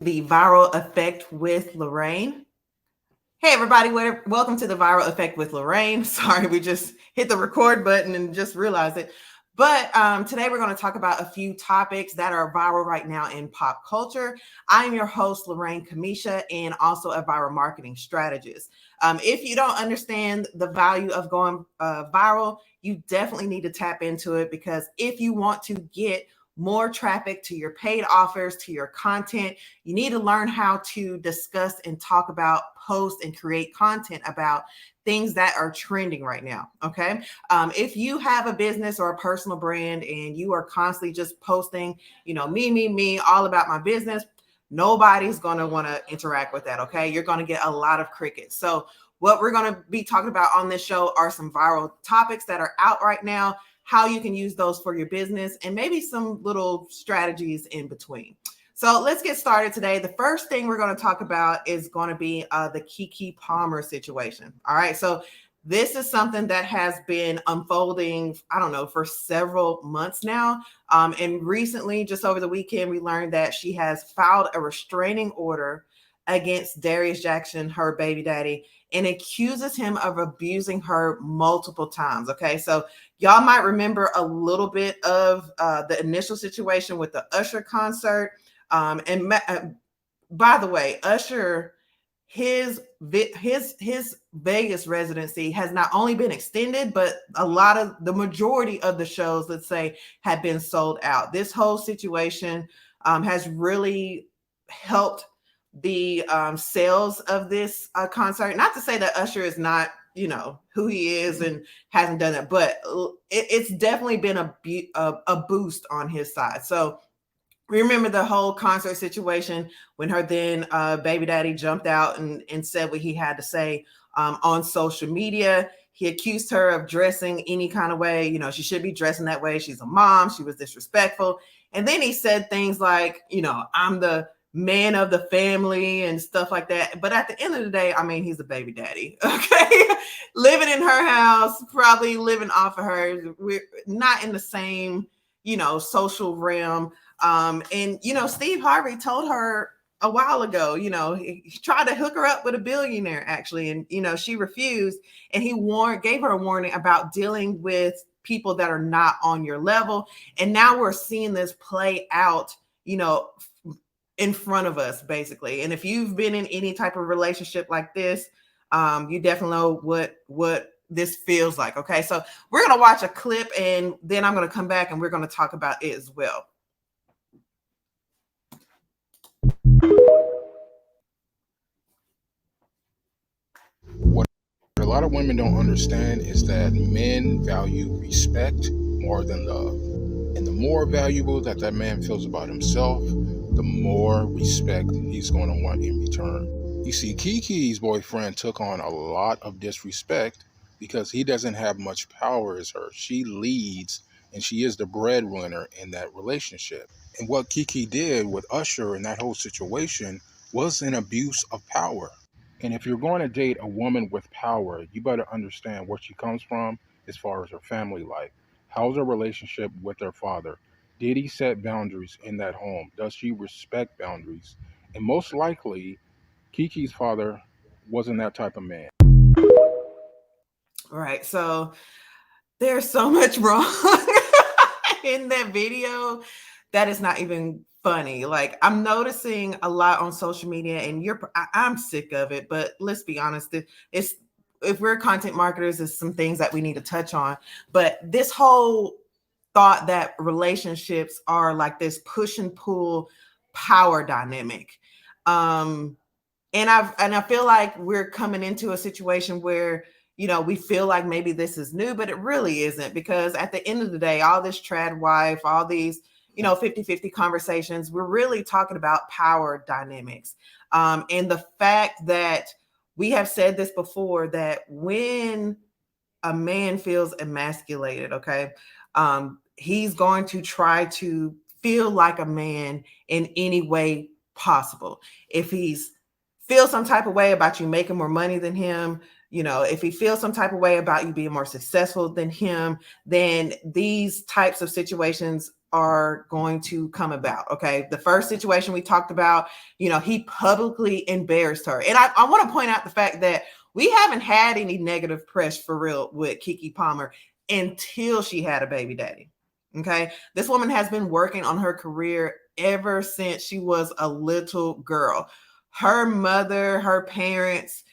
The Viral Effect with Lorraine. Hey, everybody, welcome to the Viral Effect with Lorraine. Sorry, we just hit the record button and just realized it. But today we're going to talk about a few topics that are viral right now in pop culture. I am your host, Lorraine Kamisha, and also a viral marketing strategist. If you don't understand the value of going viral, you definitely need to tap into it because if you want to get more traffic to your paid offers, to your content, you need to learn how to discuss and talk about, post, and create content about things that are trending right now. Okay. If you have a business or a personal brand and you are constantly just posting, me, all about my business, nobody's going to want to interact with that. Okay. You're going to get a lot of crickets. So, what we're going to be talking about on this show are some viral topics that are out right now, how you can use those for your business, and maybe some little strategies in between. So let's get started today. The first thing we're going to talk about is going to be the KeKe Palmer situation. All right. So this is something that has been unfolding, I don't know, for several months now. And recently, just over the weekend, we learned that she has filed a restraining order against Darius Jackson, her baby daddy, and accuses him of abusing her multiple times. Okay. So y'all might remember a little bit of the initial situation with the Usher concert. By the way, Usher, his Vegas residency has not only been extended, but a lot of the majority of the shows, let's say, have been sold out. This whole situation has really helped the sales of this concert. Not to say that Usher is not, who he is and hasn't done it, but it's definitely been a boost on his side. So remember the whole concert situation when her then baby daddy jumped out and said what he had to say on social media. He accused her of dressing any kind of way. She should be dressing that way. She's a mom. She was disrespectful. And then he said things like, I'm the man of the family and stuff like that. But at the end of the day, I mean, he's a baby daddy. Okay. Living in her house, probably living off of her. We're not in the same, social realm. And Steve Harvey told her a while ago, he tried to hook her up with a billionaire actually, and she refused. And he gave her a warning about dealing with people that are not on your level. And now we're seeing this play out, in front of us, basically. And if you've been in any type of relationship like this, you definitely know what this feels like. Okay, so we're gonna watch a clip, and then I'm gonna come back and we're gonna talk about it as well. What a lot of women don't understand is that men value respect more than love. And the more valuable that man feels about himself, the more respect he's going to want in return. You see, Kiki's boyfriend took on a lot of disrespect because he doesn't have much power as her. She leads and she is the breadwinner in that relationship. And what Kiki did with Usher in that whole situation was an abuse of power. And if you're going to date a woman with power, you better understand where she comes from as far as her family life. How's her relationship with her father? Did he set boundaries in that home? Does she respect boundaries? And most likely, Kiki's father wasn't that type of man. All right, so there's so much wrong in that video that is not even funny. Like, I'm noticing a lot on social media, and I'm sick of it. But let's be honest, it's if we're content marketers, there's some things that we need to touch on. But this whole thought that relationships are like this push and pull power dynamic. And I feel like we're coming into a situation where we feel like maybe this is new, but it really isn't, because at the end of the day, all this trad wife, all these 50-50 conversations, we're really talking about power dynamics. And the fact that we have said this before, that when a man feels emasculated, okay, he's going to try to feel like a man in any way possible. If he's feel some type of way about you making more money than him, if he feels some type of way about you being more successful than him, then these types of situations are going to come about. Okay. The first situation we talked about, he publicly embarrassed her. And I want to point out the fact that we haven't had any negative press for real with KeKe Palmer until she had a baby daddy. Okay. This woman has been working on her career ever since she was a little girl. Her mother, her parents,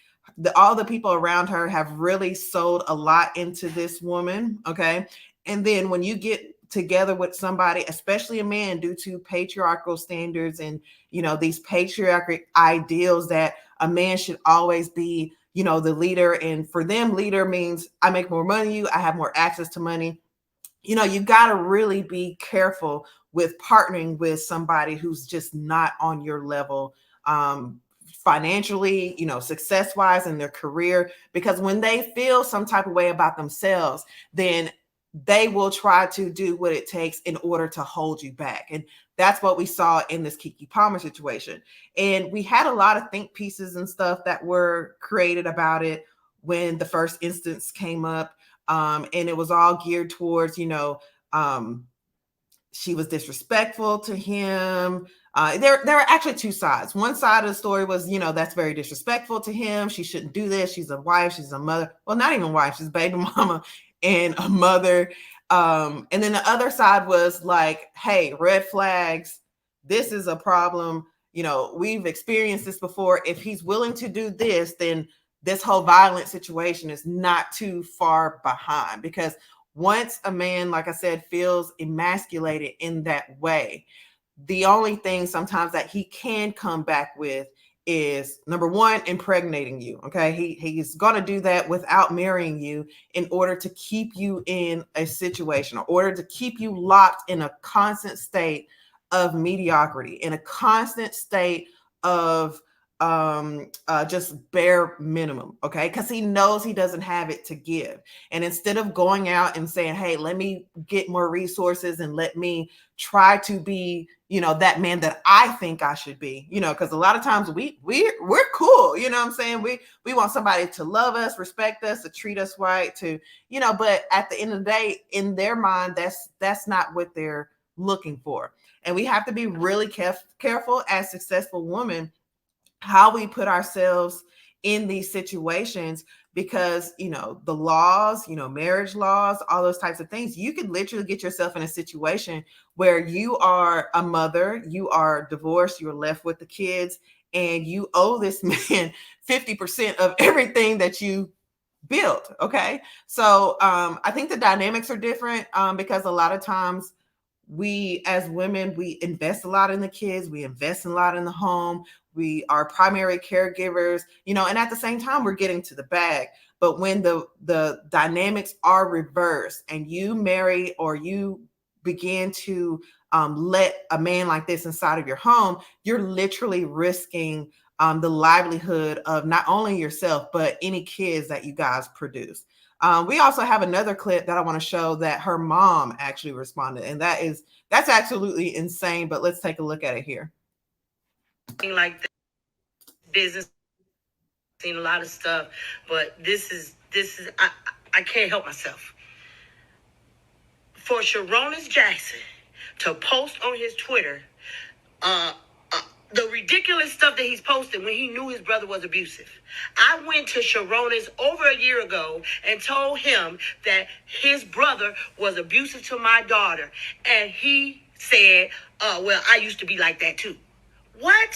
all the people around her have really sold a lot into this woman. Okay. And then when you get together with somebody, especially a man, due to patriarchal standards and, these patriarchal ideals that a man should always be, the leader. And for them, leader means I make more money than you, I have more access to money. You got to really be careful with partnering with somebody who's just not on your level, financially, success wise in their career, because when they feel some type of way about themselves, then they will try to do what it takes in order to hold you back. And that's what we saw in this KeKe Palmer situation. And we had a lot of think pieces and stuff that were created about it when the first instance came up. And it was all geared towards, she was disrespectful to him. There are actually two sides. One side of the story was, that's very disrespectful to him. She shouldn't do this. She's a wife. She's a mother. Well, not even wife. She's a baby mama and a mother. And then the other side was like, hey, red flags. This is a problem. We've experienced this before. If he's willing to do this, then this whole violent situation is not too far behind, because once a man, like I said, feels emasculated in that way, the only thing sometimes that he can come back with is, number one, impregnating you. Okay. He's going to do that without marrying you in order to keep you in a situation, in order to keep you locked in a constant state of mediocrity, in a constant state of just bare minimum. Okay. Because he knows he doesn't have it to give. And instead of going out and saying, hey, let me get more resources and let me try to be, that man that I think I should be, because a lot of times we're cool. You know what I'm saying? We want somebody to love us, respect us, to treat us right, to, but at the end of the day, in their mind, that's not what they're looking for. And we have to be really careful as successful women how we put ourselves in these situations, because, the laws, marriage laws, all those types of things, you could literally get yourself in a situation where you are a mother, you are divorced, you're left with the kids, and you owe this man 50% of everything that you built. Okay. So I think the dynamics are different, because a lot of times we as women, we invest a lot in the kids, we invest a lot in the home, we are primary caregivers, and at the same time we're getting to the bag. But when the dynamics are reversed and you marry or you begin to let a man like this inside of your home, you're literally risking the livelihood of not only yourself but any kids that you guys produce. We also have another clip that I want to show that her mom actually responded, and that's absolutely insane. But let's take a look at it here. Like business, seen a lot of stuff, but this is I can't help myself. For Sharonis Jackson to post on his Twitter, the ridiculous stuff that he's posted when he knew his brother was abusive. I went to Sharonis over a year ago and told him that his brother was abusive to my daughter. And he said, well, I used to be like that too. What?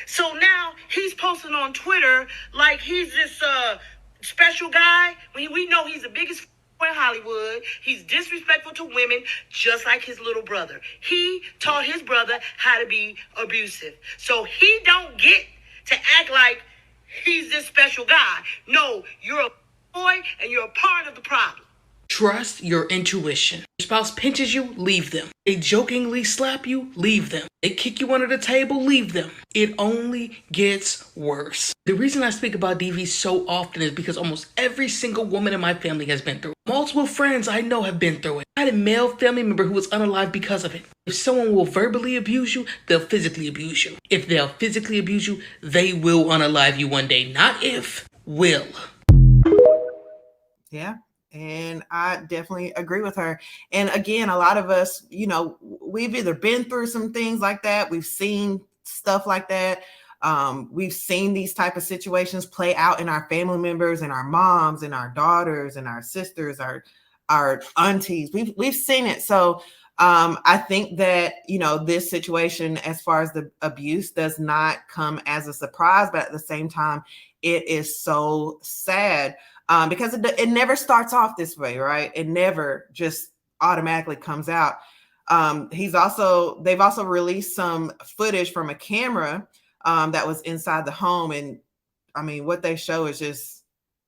So now he's posting on Twitter like he's this special guy. We know he's the biggest in Hollywood. He's disrespectful to women, just like his little brother. He taught his brother how to be abusive. So he don't get to act like he's this special guy. No, you're a boy and you're a part of the problem. Trust your intuition. Your spouse pinches you, leave them. They jokingly slap you, leave them. They kick you under the table, leave them. It only gets worse. The reason I speak about DV so often is because almost every single woman in my family has been through it. Multiple friends I know have been through it. I had a male family member who was unalive because of it. If someone will verbally abuse you, they'll physically abuse you. If they'll physically abuse you, they will unalive you one day. Not if, will. Yeah. And I definitely agree with her. And again, a lot of us, we've either been through some things like that, we've seen stuff like that. We've seen these type of situations play out in our family members and our moms and our daughters and our sisters, our aunties. We've seen it. So I think that, this situation, as far as the abuse, does not come as a surprise, but at the same time, it is so sad, because it never starts off this way, right? It never just automatically comes out. They've also released some footage from a camera that was inside the home, and I mean, what they show is just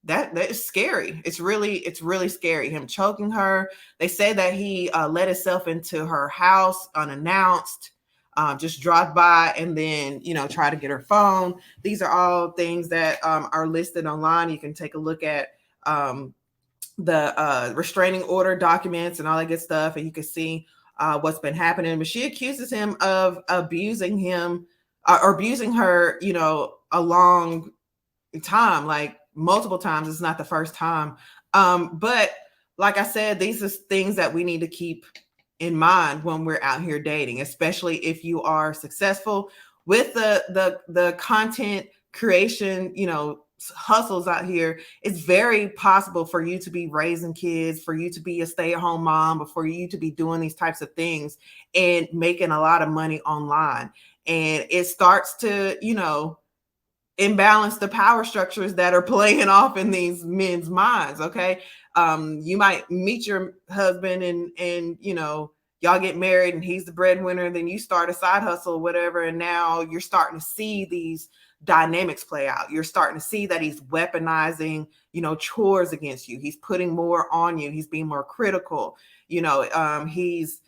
that is scary. It's really scary. Him choking her. They say that he let himself into her house unannounced, just dropped by and then, try to get her phone. These are all things that are listed online. You can take a look at the restraining order documents and all that good stuff, and you can see what's been happening. But she accuses him of abusing him or abusing her, a long time, like multiple times. It's not the first time. But like I said, these are things that we need to keep in mind when we're out here dating, especially if you are successful with the content creation, hustles out here. It's very possible for you to be raising kids, for you to be a stay-at-home mom, or for you to be doing these types of things and making a lot of money online. And it starts to, imbalance the power structures that are playing off in these men's minds. Okay. You might meet your husband and y'all get married and he's the breadwinner, then you start a side hustle or whatever, and now you're starting to see these dynamics play out. You're starting to see that he's weaponizing, chores against you. He's putting more on you. He's being more critical. He's,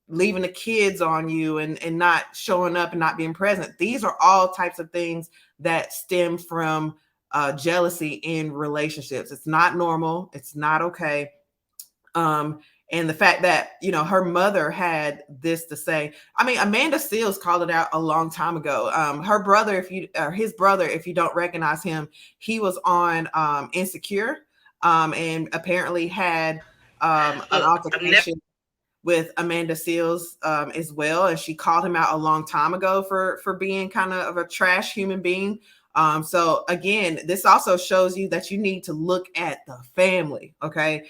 leaving the kids on you and not showing up and not being present. These are all types of things that stem from jealousy in relationships. It's not normal. It's not okay. And the fact that, her mother had this to say. I mean, Amanda Seales called it out a long time ago. His brother, if you don't recognize him, he was on Insecure, and apparently had an altercation with Amanda Seales as well. And she called him out a long time ago for being kind of a trash human being. So again, this also shows you that you need to look at the family. Okay.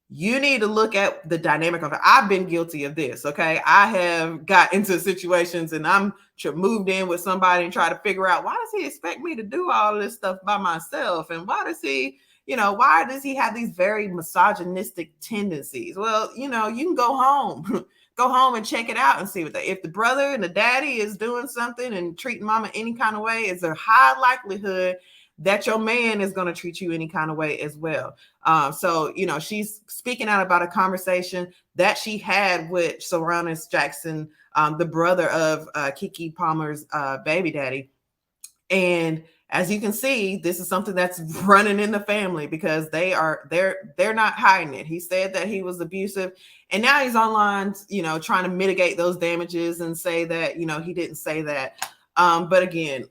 You need to look at the dynamic of it. I've been guilty of this. Okay. I have got into situations and I'm moved in with somebody and try to figure out, why does he expect me to do all this stuff by myself? And why does he have these very misogynistic tendencies? Well, you can go home, go home and check it out and see if the brother and the daddy is doing something and treating mama any kind of way, is a high likelihood that your man is going to treat you any kind of way as well. So, she's speaking out about a conversation that she had with Soronis Jackson, the brother of KeKe Palmer's baby daddy. And as you can see, this is something that's running in the family because they're not hiding it. He said that he was abusive, and now he's online, trying to mitigate those damages and say that, he didn't say that. But again,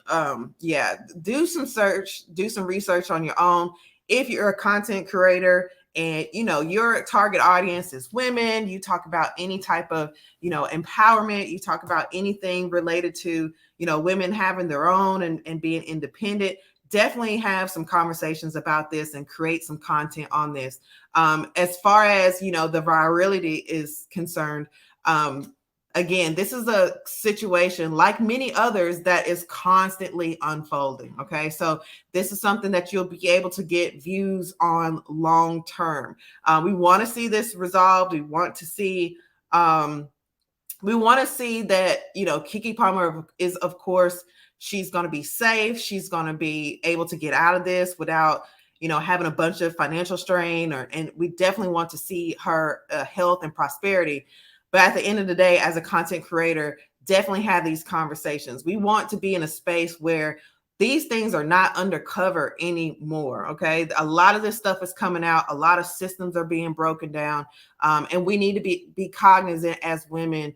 do some research on your own. If you're a content creator and your target audience is women, you talk about any type of empowerment, you talk about anything related to women having their own and being independent, definitely have some conversations about this and create some content on this. As far as the virality is concerned, again, this is a situation like many others that is constantly unfolding. Okay. So this is something that you'll be able to get views on long term. We want to see this resolved. We want to see that, KeKe Palmer is, of course, she's going to be safe. She's going to be able to get out of this without, having a bunch of financial strain, and we definitely want to see her health and prosperity. But at the end of the day, as a content creator, definitely have these conversations. We want to be in a space where these things are not undercover anymore. Okay. A lot of this stuff is coming out. A lot of systems are being broken down. And we need to be cognizant as women,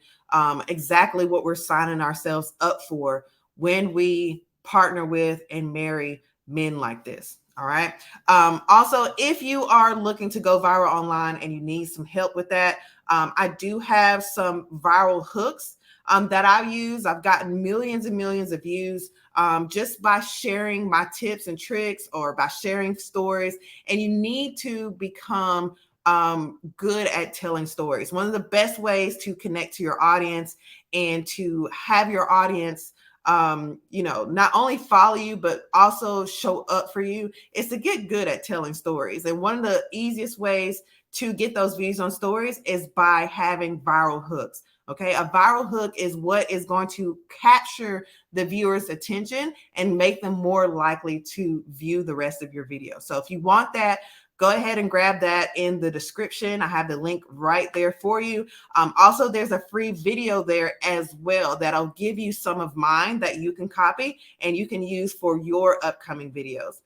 exactly what we're signing ourselves up for when we partner with and marry men like this. All right. Also, if you are looking to go viral online and you need some help with that, I do have some viral hooks that I use. I've gotten millions and millions of views just by sharing my tips and tricks or by sharing stories. And you need to become good at telling stories. One of the best ways to connect to your audience and to have your audience not only follow you, but also show up for you is to get good at telling stories. And one of the easiest ways to get those views on stories is by having viral hooks. Okay, a viral hook is what is going to capture the viewer's attention and make them more likely to view the rest of your video. So if you want that, go ahead and grab that in the description. I have the link right there for you. Also, there's a free video there as well that'll give you some of mine that you can copy and you can use for your upcoming videos.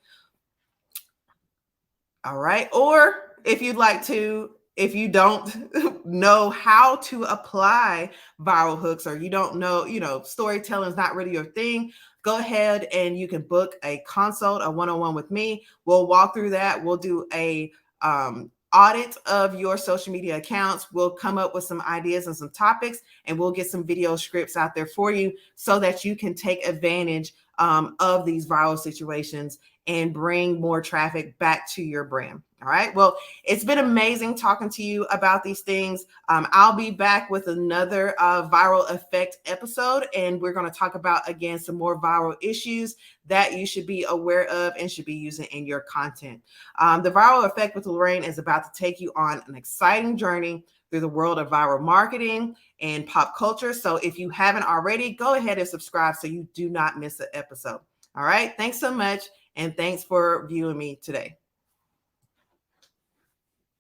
All right. Or if you'd like to, if you don't know how to apply viral hooks or you don't know, storytelling is not really your thing, go ahead and you can book a consult, a one-on-one with me. We'll walk through that. We'll do a audit of your social media accounts. We'll come up with some ideas and some topics, and we'll get some video scripts out there for you so that you can take advantage of these viral situations and bring more traffic back to your brand. All right. Well, it's been amazing talking to you about these things. I'll be back with another viral effect episode, and we're going to talk about, again, some more viral issues that you should be aware of and should be using in your content. The Viral Effect with Lorraine is about to take you on an exciting journey through the world of viral marketing and pop culture. So if you haven't already, go ahead and subscribe so you do not miss an episode. All right. Thanks so much. And thanks for viewing me today.